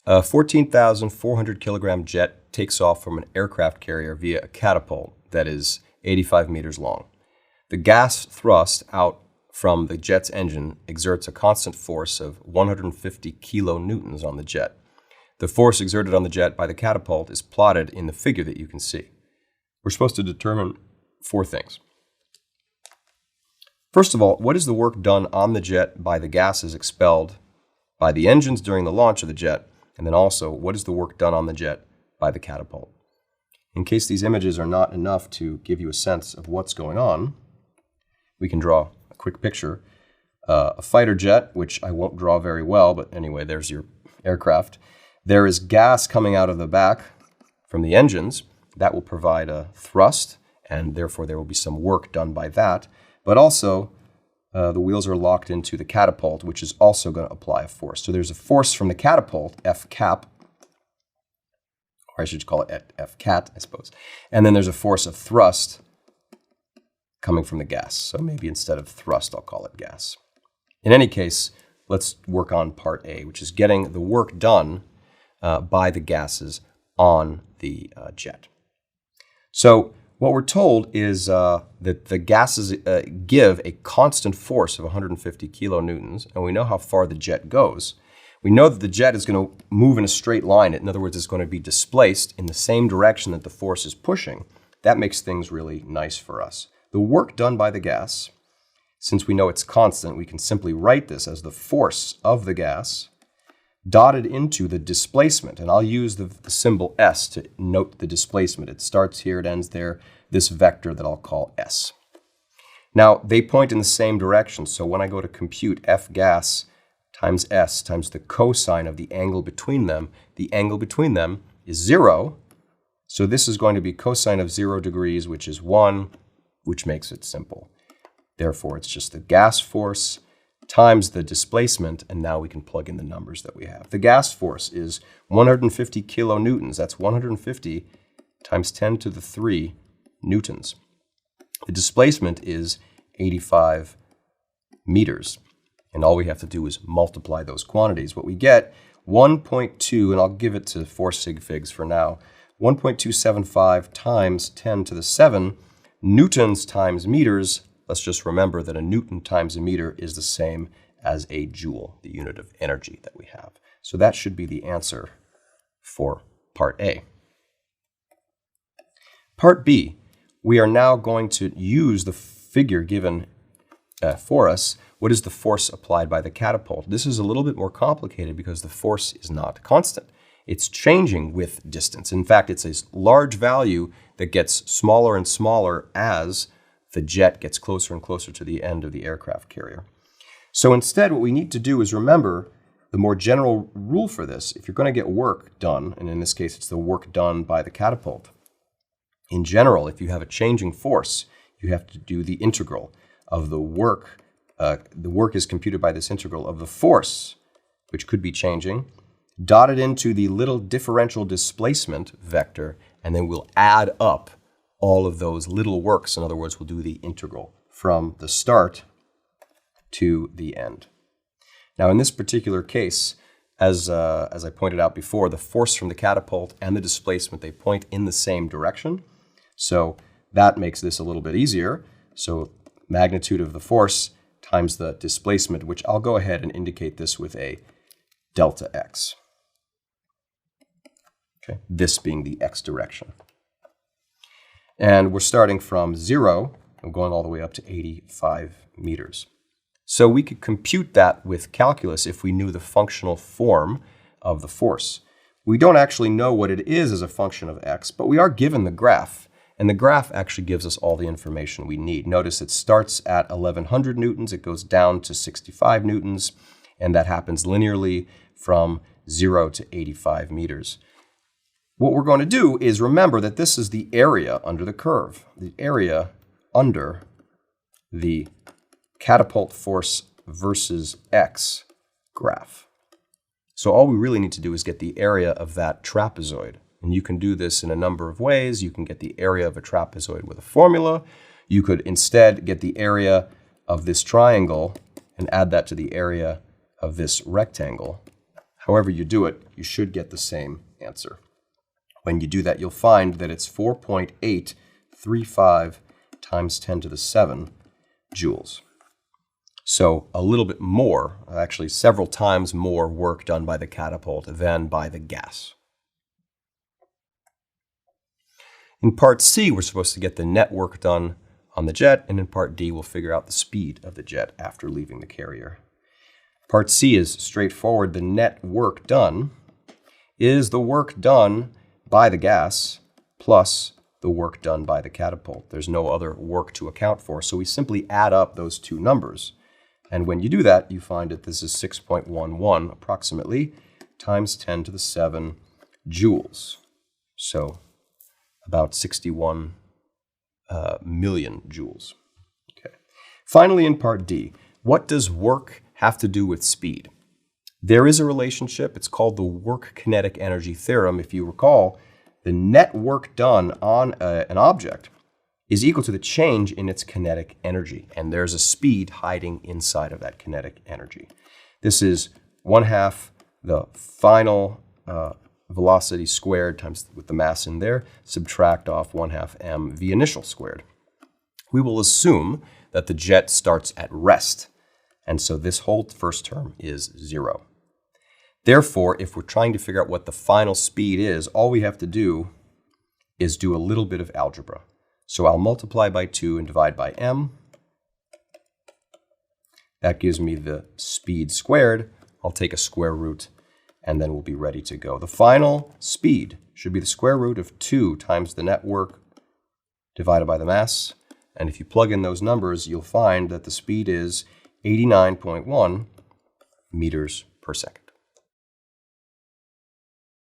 A 14,400 kilogram jet takes off from an aircraft carrier via a catapult that is 85 meters long. The gas thrust out from the jet's engine exerts a constant force of 150 kilonewtons on the jet. The force exerted on the jet by the catapult is plotted in the figure that you can see. We're supposed to determine 4 things. First of all, what is the work done on the jet by the gases expelled by the engines during the launch of the jet? And then also, what is the work done on the jet by the catapult? In case these images are not enough to give you a sense of what's going on, we can draw a quick picture. A fighter jet, which I won't draw very well, but anyway, there's your aircraft. There is gas coming out of the back from the engines. That will provide a thrust, and therefore there will be some work done by that. But also, the wheels are locked into the catapult, which is also going to apply a force. So there's a force from the catapult, F cap, or I should call it F cat, I suppose. And then there's a force of thrust coming from the gas. So maybe instead of thrust, I'll call it gas. In any case, let's work on part A, which is getting the work done by the gases on the jet. So what we're told is that the gases give a constant force of 150 kilonewtons, and we know how far the jet goes. We know that the jet is going to move in a straight line. In other words, it's going to be displaced in the same direction that the force is pushing. That makes things really nice for us. The work done by the gas, since we know it's constant, we can simply write this as the force of the gas dotted into the displacement. And I'll use the symbol S to note the displacement. It starts here, it ends there, this vector that I'll call S. Now, they point in the same direction, so when I go to compute F gas times S times the cosine of the angle between them, the angle between them is 0. So this is going to be cosine of 0 degrees, which is 1, which makes it simple. Therefore, it's just the gas force times the displacement, and now we can plug in the numbers that we have. The gas force is 150 kilonewtons. That's 150 times 10 to the 3 newtons. The displacement is 85 meters, and all we have to do is multiply those quantities. What we get, 1.2, and I'll give it to 4 sig figs for now, 1.275 times 10 to the 7 newtons times meters. Let's just remember that a newton times a meter is the same as a joule, the unit of energy that we have. So that should be the answer for part A. Part B, we are now going to use the figure given for us. What is the force applied by the catapult? This is a little bit more complicated because the force is not constant. It's changing with distance. In fact, it's a large value that gets smaller and smaller as the jet gets closer and closer to the end of the aircraft carrier. So instead, what we need to do is remember the more general rule for this. If you're going to get work done, and in this case, it's the work done by the catapult. In general, if you have a changing force, you have to do the integral of the work. The work is computed by this integral of the force, which could be changing, dotted into the little differential displacement vector, and then we'll add up all of those little works. In other words, we'll do the integral from the start to the end. Now, in this particular case, as I pointed out before, the force from the catapult and the displacement, they point in the same direction. So that makes this a little bit easier. So magnitude of the force times the displacement, which I'll go ahead and indicate this with a delta x. Okay, this being the x direction. And we're starting from 0 and going all the way up to 85 meters. So we could compute that with calculus if we knew the functional form of the force. We don't actually know what it is as a function of x, but we are given the graph. And the graph actually gives us all the information we need. Notice it starts at 1100 newtons, it goes down to 65 newtons, and that happens linearly from 0 to 85 meters. What we're going to do is remember that this is the area under the curve, the area under the catapult force versus x graph. So all we really need to do is get the area of that trapezoid. And you can do this in a number of ways. You can get the area of a trapezoid with a formula. You could instead get the area of this triangle and add that to the area of this rectangle. However you do it, you should get the same answer. When you do that, you'll find that it's 4.835 times 10 to the 7 joules. So a little bit more, actually several times more work done by the catapult than by the gas. In part C, we're supposed to get the net work done on the jet, and in part D, we'll figure out the speed of the jet after leaving the carrier. Part C is straightforward. The net work done is the work done by the gas plus the work done by the catapult. There's no other work to account for, so we simply add up those two numbers. And when you do that, you find that this is 6.11 approximately times 10 to the 7 joules. So about 61 million joules. Okay. Finally, in part D, what does work have to do with speed? There is a relationship. It's called the work-kinetic energy theorem. If you recall, the net work done on an object is equal to the change in its kinetic energy, and there's a speed hiding inside of that kinetic energy. This is 1/2 the final velocity squared times with the mass in there, subtract off 1/2 m v initial squared. We will assume that the jet starts at rest, and so this whole first term is 0. Therefore, if we're trying to figure out what the final speed is, all we have to do is do a little bit of algebra. So I'll multiply by 2 and divide by m. That gives me the speed squared. I'll take a square root, and then we'll be ready to go. The final speed should be the square root of 2 times the net work divided by the mass. And if you plug in those numbers, you'll find that the speed is 89.1 meters per second.